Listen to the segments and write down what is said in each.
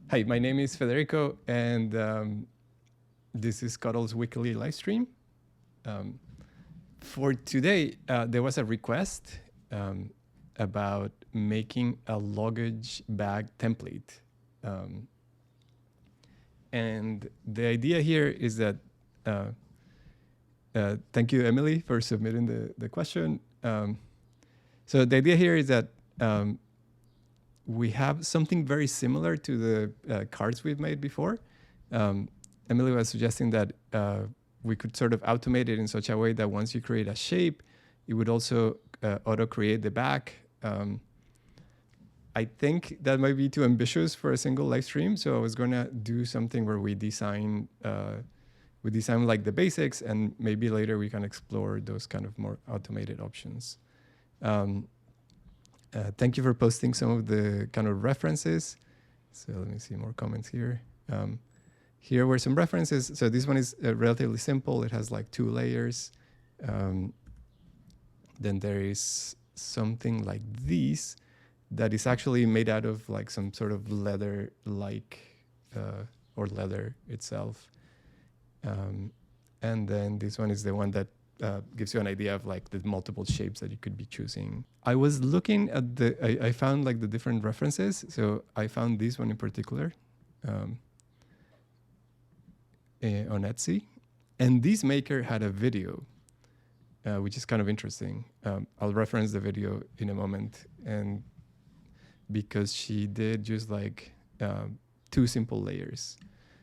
Hi, my name is Federico, and this is Cuttle's weekly live stream. For today, there was a request about making a luggage bag template. And the idea here is that, thank you, Emily, for submitting the question. So the idea here is that we have something very similar to the cards we've made before. Emily was suggesting that we could sort of automate it in such a way that once you create a shape, it would also auto-create the back. I think that might be too ambitious for a single live stream, so I was going to do something where we design like the basics, and maybe later we can explore those kind of more automated options. Thank you for posting some of the kind of references. So let me see more comments here. Here were some references. So this one is relatively simple. It has like 2 layers. Then there is something like this that is actually made out of like some sort of leather-like or leather itself. And then this one is the one that gives you an idea of like the multiple shapes that you could be choosing. I was looking at I found like the different references. So I found this one in particular on Etsy. And this maker had a video, which is kind of interesting. I'll reference the video in a moment. And because she did just like 2 simple layers.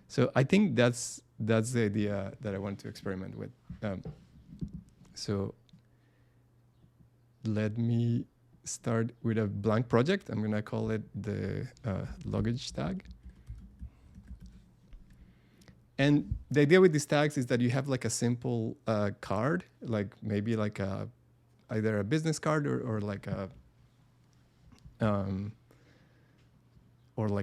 So I think that's the idea that I want to experiment with. So let me start with a blank project. I'm going to call it the luggage tag. And the idea with these tags is that you have like a simple card, like maybe like either a business card or like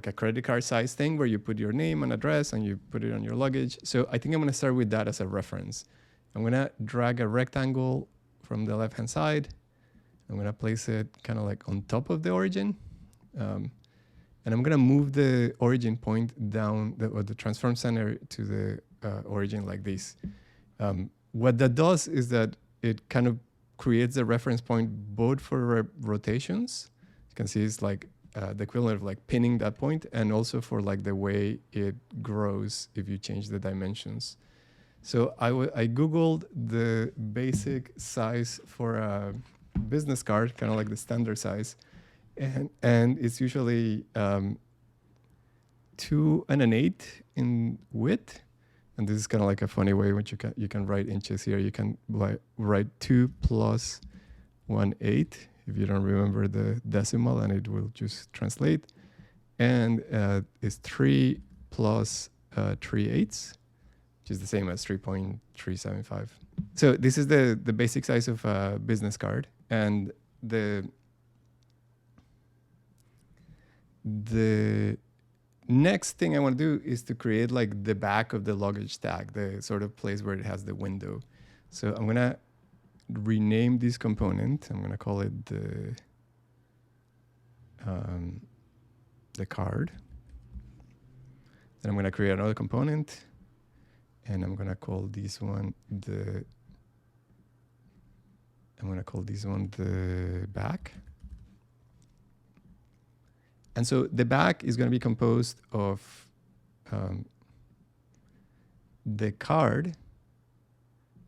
a credit card size thing where you put your name and address and you put it on your luggage. So I think I'm going to start with that as a reference. I'm going to drag a rectangle from the left-hand side. I'm going to place it kind of like on top of the origin. And I'm going to move the origin point down, or the transform center to the origin like this. What that does is that it kind of creates a reference point both for rotations. You can see it's like the equivalent of like pinning that point, and also for like the way it grows if you change the dimensions. So I Googled the basic size for a business card, kind of like the standard size. And it's usually 2 1/8 in width. And this is kind of like a funny way which you can write inches here. You can write 2 plus 1/8 if you don't remember the decimal, and it will just translate. And it's 3 plus 3/8, which is the same as 3.375. So this is the basic size of a business card. And the next thing I want to do is to create like the back of the luggage tag, the sort of place where it has the window. So I'm going to rename this component. I'm going to call it the card. Then I'm going to create another component, and I'm going to call this one the back. And so the back is going to be composed of the card,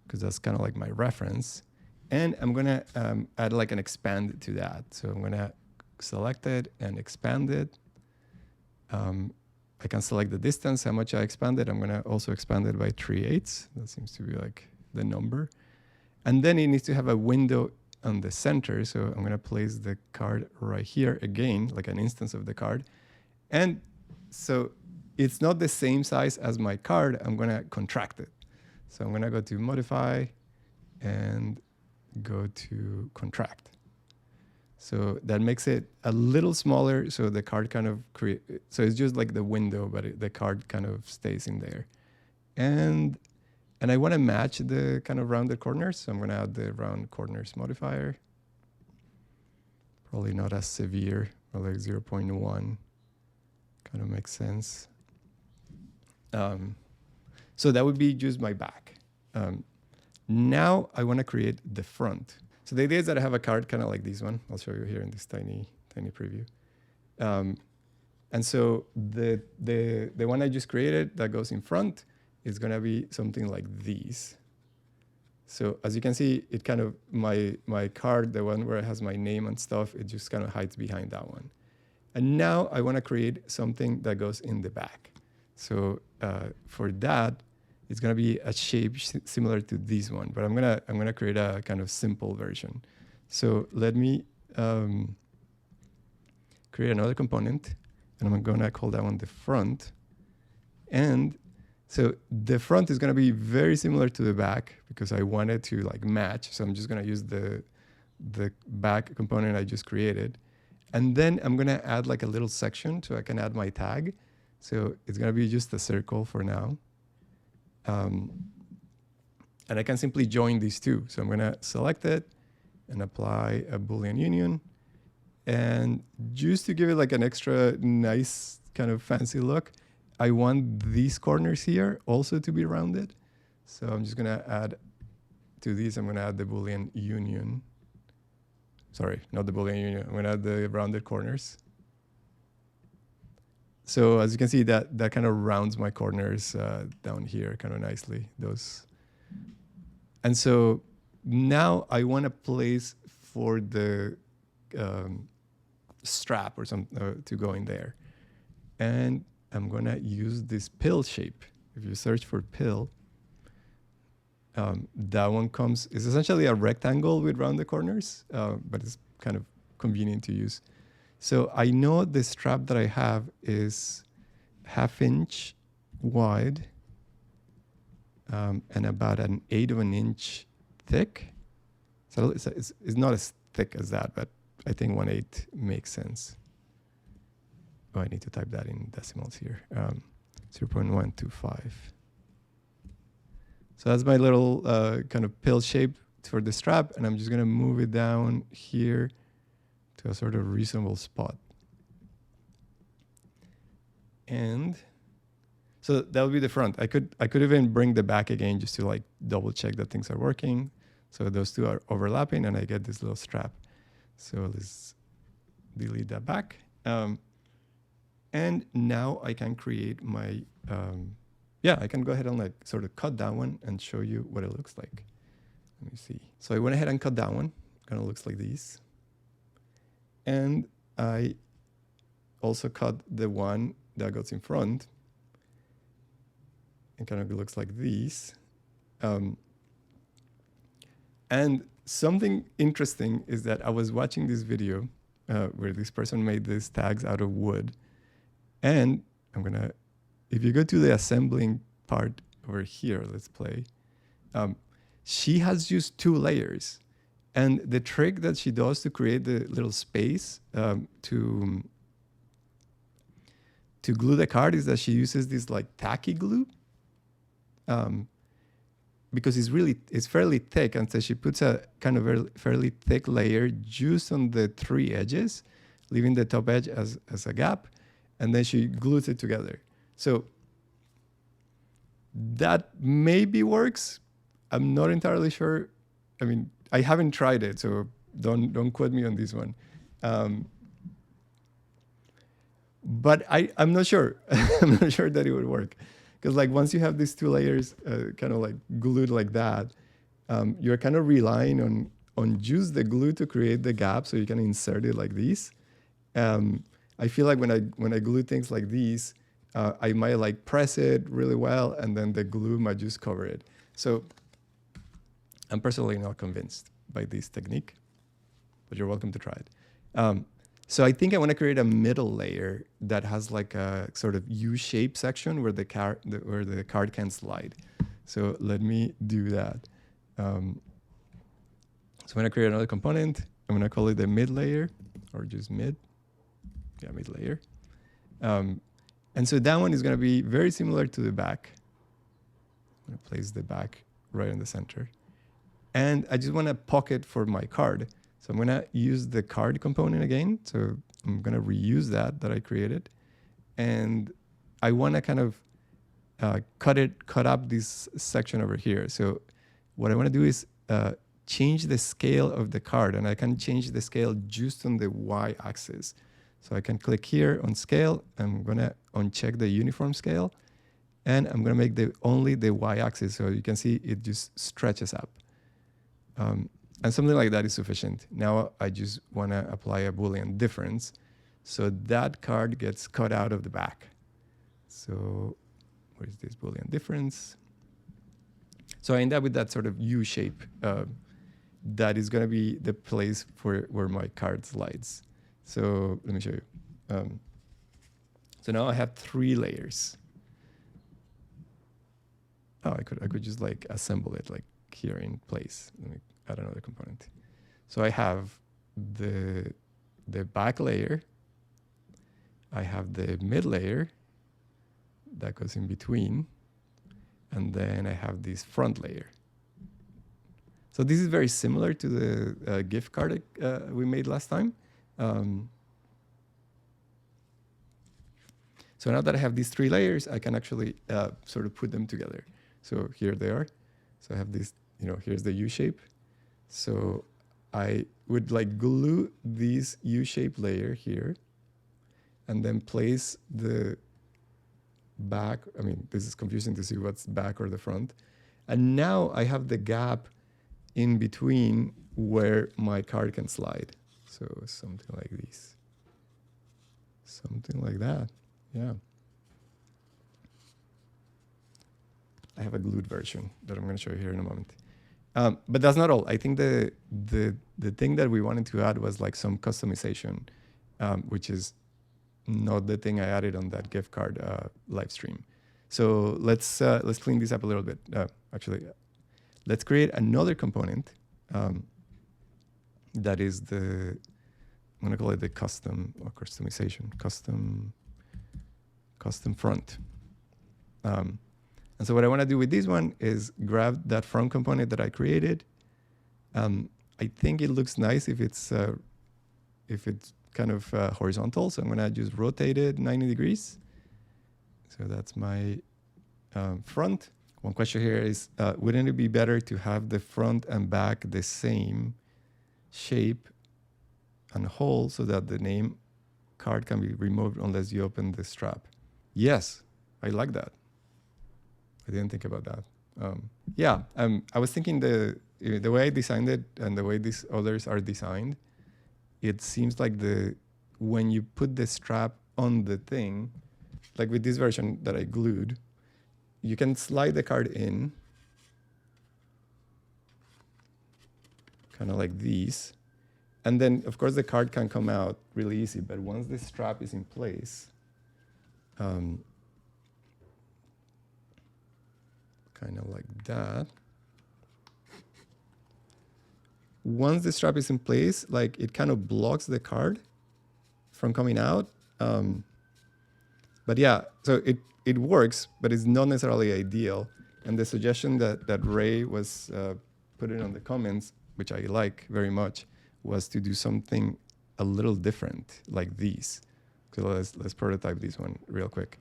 because that's kind of like my reference. And I'm going to add like an expand to that. So I'm going to select it and expand it. I can select the distance, how much I expanded. I'm going to also expand it by 3/8. That seems to be like the number. And then it needs to have a window on the center. So I'm going to place the card right here again, like an instance of the card. And so it's not the same size as my card. I'm going to contract it. So I'm going to go to modify and go to contract. So that makes it a little smaller. So the card kind of so it's just like the window, but the card kind of stays in there. And I want to match the kind of rounded corners. So I'm going to add the round corners modifier. Probably not as severe, or like 0.1, kind Kind of makes sense. So that would be just my back. Now I want to create the front. So the idea is that I have a card kind of like this one. I'll show you here in this tiny preview. And so the one I just created that goes in front is going to be something like these. So as you can see, it kind of, my card, the one where it has my name and stuff, it just kind of hides behind that one. And now I want to create something that goes in the back. So for that, it's going to be a shape similar to this one, but I'm gonna create a kind of simple version. So let me create another component, and I'm gonna call that one the front. And so the front is gonna be very similar to the back because I wanted to like match. So I'm just gonna use the back component I just created. And then I'm gonna add like a little section so I can add my tag. So it's gonna be just a circle for now. And I can simply join these two. So I'm gonna select it and apply a Boolean union. And just to give it like an extra nice kind of fancy look, I want these corners here also to be rounded. So I'm just gonna add to these, I'm gonna add the Boolean union. Sorry, not the Boolean union. I'm gonna add the rounded corners. So as you can see, that kind of rounds my corners down here kind of nicely. Those. And so now I want a place for the strap or something to go in there. And I'm going to use this pill shape. If you search for pill, that one comes, it's essentially a rectangle with rounded corners, but it's kind of convenient to use. So I know the strap that I have is 1/2 inch wide and about 1/8 of an inch thick. So it's not as thick as that, but I think 1/8 makes sense. Oh, I need to type that in decimals here. 0.125. So that's my little kind of pill shape for the strap, and I'm just gonna move it down here to a sort of reasonable spot. And so that would be the front. I could even bring the back again just to like double check that things are working. So those two are overlapping and I get this little strap. So let's delete that back. And now I can create my, I can go ahead and like sort of cut that one and show you what it looks like. Let me see. So I went ahead and cut that one. Kind of looks like these. And I also cut the one that goes in front. It kind of looks like these. And something interesting is that I was watching this video where this person made these tags out of wood. And I'm going to, if you go to the assembling part over here, let's play. She has used 2 layers. And the trick that she does to create the little space to glue the card is that she uses this like tacky glue because it's fairly thick, and so she puts a kind of fairly thick layer just on the 3 edges, leaving the top edge as a gap, and then she glues it together. So that maybe works. I'm not entirely sure. I mean, I haven't tried it, so don't quote me on this one. But I'm not sure. I'm not sure that it would work. Because like once you have these 2 layers kind of like glued like that, you're kind of relying on just the glue to create the gap so you can insert it like this. I feel like when I glue things like these, I might like press it really well and then the glue might just cover it. So I'm personally not convinced by this technique, but you're welcome to try it. So I think I want to create a middle layer that has like a sort of U-shaped section where the card can slide. So let me do that. So I'm going to create another component. I'm going to call it the mid layer, or just mid. Yeah, mid layer. And so that one is going to be very similar to the back. I'm going to place the back right in the center. And I just want a pocket for my card. So I'm going to use the card component again. So I'm going to reuse that I created. and I want to kind of cut up this section over here. So what I want to do is change the scale of the card, and I can change the scale just on the y-axis. So I can click here on scale. I'm going to uncheck the uniform scale, and I'm going to make only the y-axis. So you can see it just stretches up. And something like that is sufficient. Now I just want to apply a Boolean difference. So that card gets cut out of the back. So where's this Boolean difference? So I end up with that sort of U shape that is going to be the place for where my card slides. So let me show you. So now I have 3 layers. Oh, I could just like assemble it like here in place. Let me add another component. So I have the back layer. I have the mid layer that goes in between. And then I have this front layer. So this is very similar to the gift card we made last time. So now that I have these 3 layers, I can actually sort of put them together. So here they are. So I have this, here's the U shape. So I would like glue this U-shaped layer here and then place the back. I mean, this is confusing to see what's back or the front. And now I have the gap in between where my card can slide. So something like this. Something like that. Yeah. I have a glued version that I'm going to show you here in a moment. But that's not all. I think the thing that we wanted to add was like some customization, which is not the thing I added on that gift card live stream. So let's clean this up a little bit. Actually, let's create another component that is I'm going to call it the custom or customization, custom front. And so what I want to do with this one is grab that front component that I created. I think it looks nice if it's kind of horizontal. So I'm going to just rotate it 90 degrees. So that's my front. One question here is, wouldn't it be better to have the front and back the same shape and hole so that the name card can be removed unless you open the strap? Yes, I like that. I didn't think about that. I was thinking the way I designed it and the way these others are designed, it seems like when you put the strap on the thing, like with this version that I glued, you can slide the card in, kind of like these, and then of course the card can come out really easy. But once the strap is in place, kind of like that. Once the strap is in place, like it kind of blocks the card from coming out. But yeah, so it works, but it's not necessarily ideal. And the suggestion that Ray was putting on the comments, which I like very much, was to do something a little different, like these. So let's prototype this one real quick.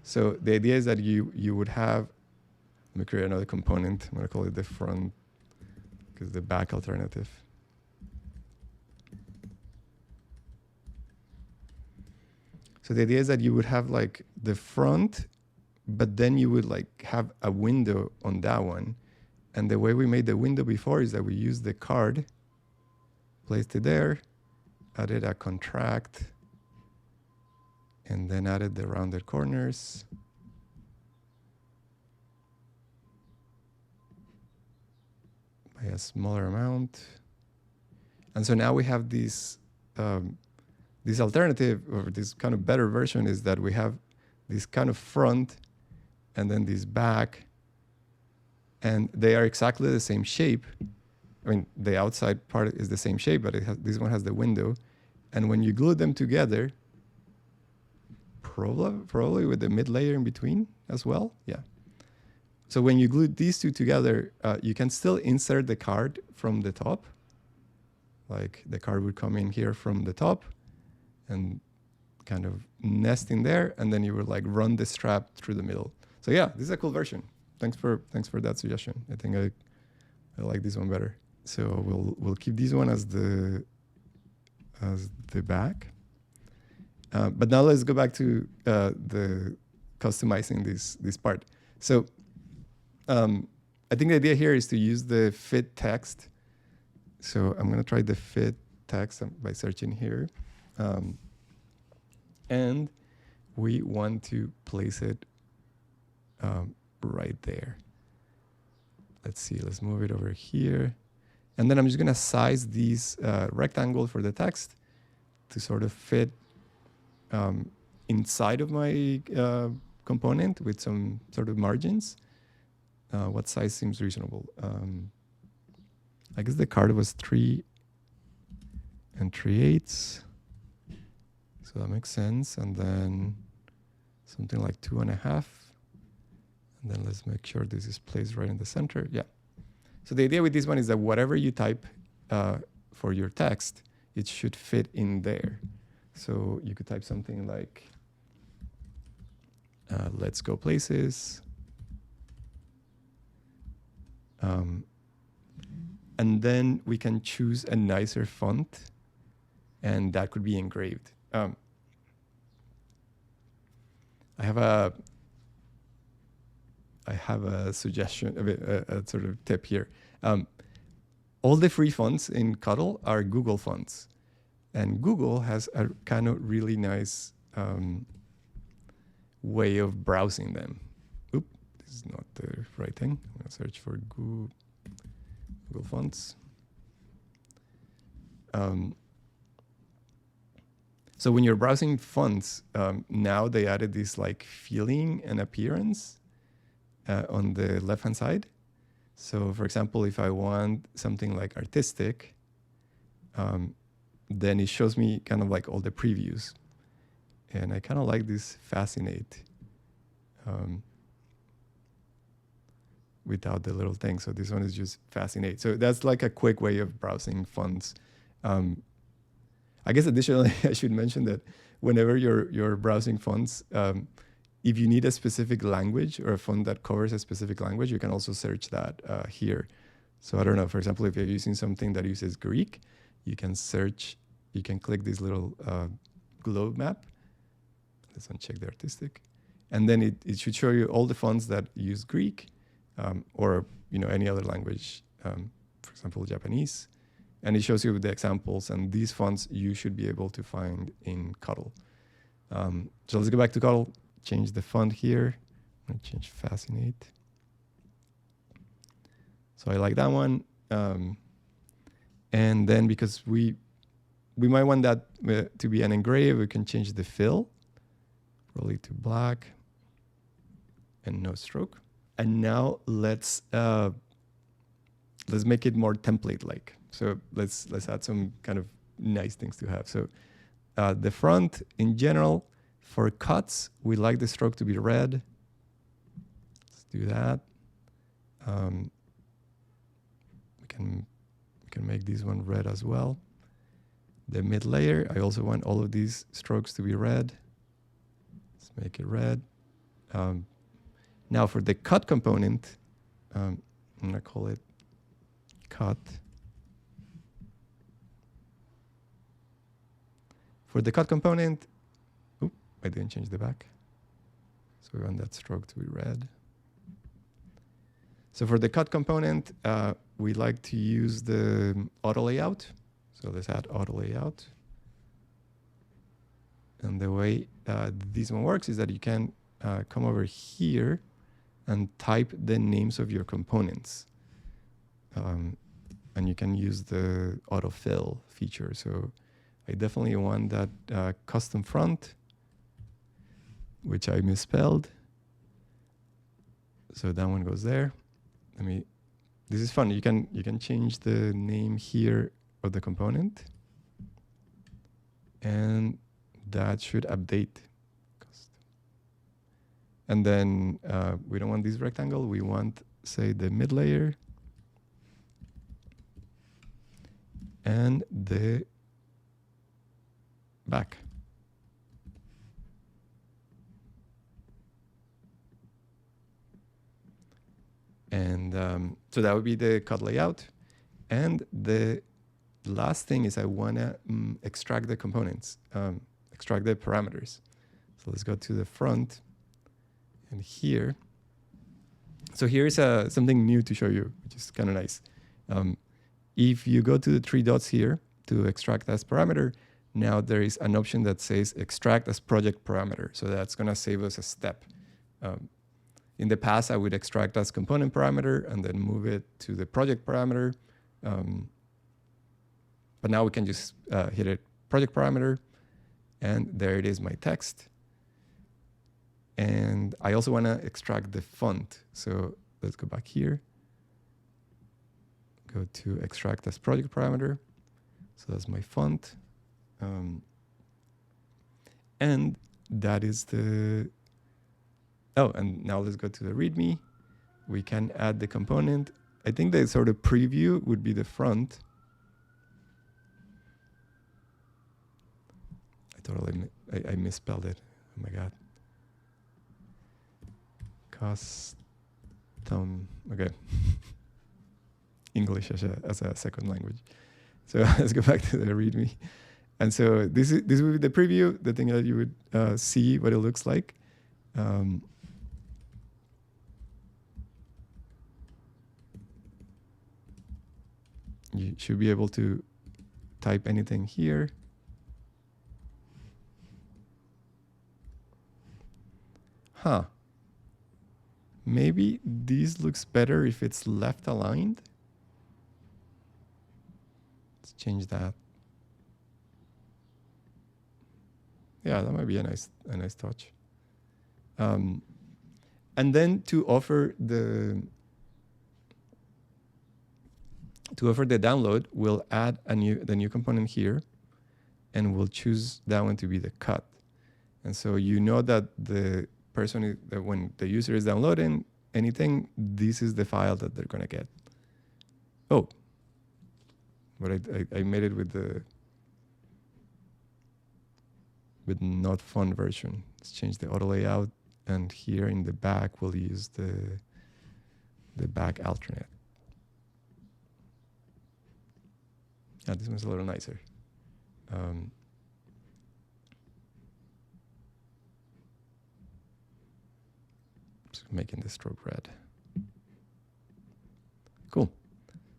So the idea is that you would have. Let me create another component. I'm going to call it the front because the back alternative. So the idea is that you would have like the front, but then you would like have a window on that one. And the way we made the window before is that we used the card, placed it there, added a contract, and then added the rounded corners. A smaller amount. And so now we have this alternative, or this kind of better version, is that we have this kind of front and then this back, and they are exactly the same shape. I mean, the outside part is the same shape, but this one has the window. And when you glue them together, probably with the mid layer in between as well. Yeah. So when you glue these two together, you can still insert the card from the top. Like the card would come in here from the top, and kind of nest in there, and then you would like run the strap through the middle. So yeah, this is a cool version. Thanks for that suggestion. I think I like this one better. So we'll keep this one as the back. But now let's go back to the customizing this part. So I think the idea here is to use the fit text. So I'm gonna try the fit text by searching here. And we want to place it right there. Let's see, let's move it over here. And then I'm just gonna size these rectangle for the text to sort of fit inside of my component with some sort of margins. What size seems reasonable? I guess the card was 3 3/8. So that makes sense. And then something like 2.5. And then let's make sure this is placed right in the center. Yeah. So the idea with this one is that whatever you type for your text, it should fit in there. So you could type something like, let's go places. And then we can choose a nicer font, and that could be engraved. I have a suggestion, a sort of tip here. All the free fonts in Cuttle are Google fonts, and Google has a kind of really nice way of browsing them. Oop, this is not the right thing. I'm gonna search for Google fonts. So when you're browsing fonts, now they added this like feeling and appearance on the left-hand side. So for example, if I want something like artistic, then it shows me kind of like all the previews. And I kind of like this fascinate without the little thing. So this one is just fascinate. So that's like a quick way of browsing fonts. I guess additionally, I should mention that whenever you're browsing fonts, if you need a specific language or a font that covers a specific language, you can also search that here. So I don't know, for example, if you're using something that uses Greek, you can search, you can click this little globe map. Let's uncheck the artistic. And then it should show you all the fonts that use Greek or any other language, for example, Japanese. And it shows you the examples, and these fonts you should be able to find in Cuttle. So let's go back to Cuttle, change the font here. I'm gonna change Fascinate. So I like that one. And then because we might want that to be an engrave, we can change the fill, probably to black and no stroke. And now let's make it more template-like. So let's add some kind of nice things to have. So the front in general, for cuts, we like the stroke to be red. Let's do that. We can make this one red as well. The mid layer, I also want all of these strokes to be red. Let's make it red. Now for the cut component, I'm gonna call it cut. For the cut component, I didn't change the back. So we want that stroke to be red. So for the cut component, we like to use the auto layout. So let's add auto layout. And the way this one works is that you can come over here and type the names of your components. And you can use the autofill feature. So I definitely want that custom front, which I misspelled. So that one goes there. This is fun. You can change the name here of the component, and that should update. And then we don't want this rectangle. We want, say, the mid layer and the back. And so that would be the cut layout. And the last thing is I want to extract the components, extract the parameters. So let's go to the front and here. So here's something new to show you, which is kind of nice. If you go to the three dots here to extract as parameter, now there is an option that says extract as project parameter. So that's going to save us a step. In the past, I would extract as component parameter and then move it to the project parameter. But now we can just hit it project parameter, and there it is, my text. And I also want to extract the font. So let's go back here. Go to extract as project parameter. So that's my font. And that is the, oh, and now let's go to the README. We can add the component. I think the sort of preview would be the front. I misspelled it. Oh my God. Custom, okay. English as a second language. So let's go back to the README. And so this would be the preview, the thing that you would see what it looks like. You should be able to type anything here. Huh. Maybe this looks better if it's left aligned. Let's change that. Yeah, that might be a nice touch. And then to offer the download, we'll add the new component here, and we'll choose that one to be the cut. And so you know that the person that when the user is downloading anything, this is the file that they're gonna get. Oh, but I made it with not font version. Let's change the auto layout, and here in the back we'll use the back alternate. Yeah, this one's a little nicer. Making the stroke red. Cool.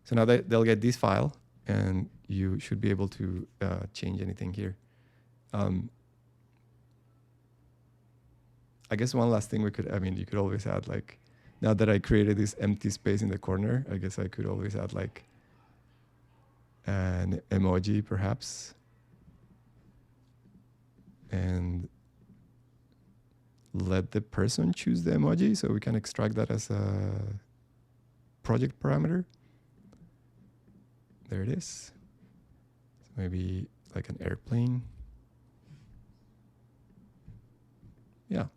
So now they'll get this file, and you should be able to change anything here. I guess one last thing you could always add, like, now that I created this empty space in the corner, I guess I could always add like an emoji perhaps. And let the person choose the emoji, so we can extract that as a project parameter. There it is. So maybe like an airplane. Yeah,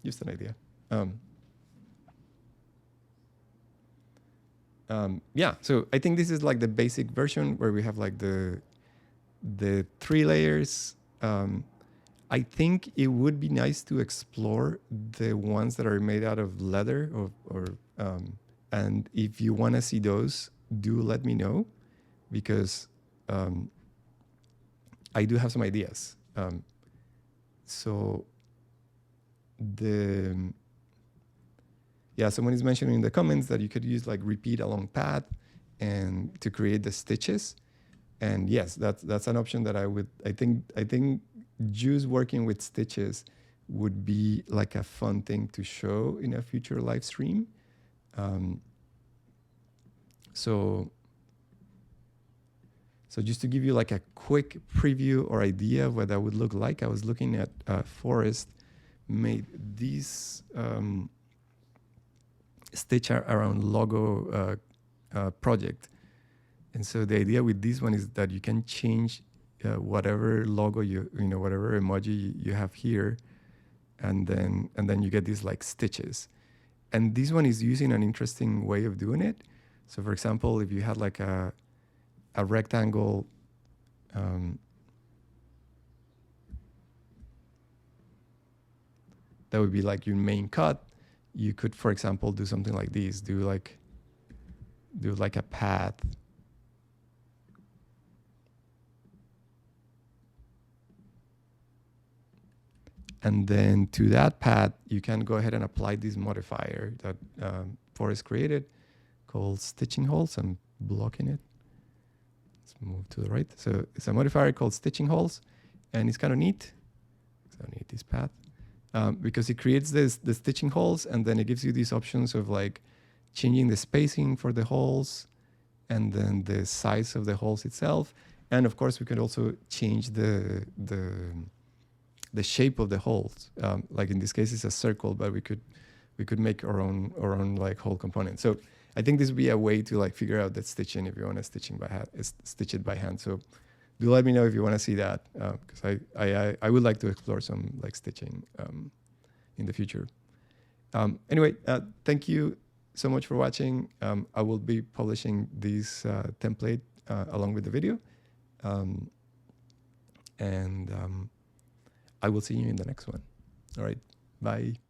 just an idea. Yeah, so I think this is like the basic version where we have like the 3 layers. I think it would be nice to explore the ones that are made out of leather, and if you want to see those, do let me know, because I do have some ideas. So someone is mentioning in the comments that you could use like repeat along path and to create the stitches. And yes, that's an option that I think just working with stitches would be like a fun thing to show in a future live stream. So just to give you like a quick preview or idea of what that would look like, I was looking at Forrest made these stitch around logo project. And so the idea with this one is that you can change whatever logo whatever emoji you have here, and then you get these like stitches. And this one is using an interesting way of doing it. So for example, if you had like a rectangle, that would be like your main cut. you could, for example, do something like this, do like a path. And then to that path, you can go ahead and apply this modifier that Forrest created called stitching holes. I'm blocking it. Let's move to the right. So it's a modifier called stitching holes, and it's kind of neat. So I need this path because it creates the stitching holes, and then it gives you these options of like changing the spacing for the holes, and then the size of the holes itself. And of course, we can also change the shape of the holes. Like in this case, it's a circle, but we could make our own like hole component. So I think this would be a way to like figure out that stitching if you want to stitch it by hand. So do let me know if you want to see that, because I would like to explore some like stitching in the future. Anyway, thank you so much for watching. I will be publishing this template along with the video. And I will see you in the next one. All right, bye.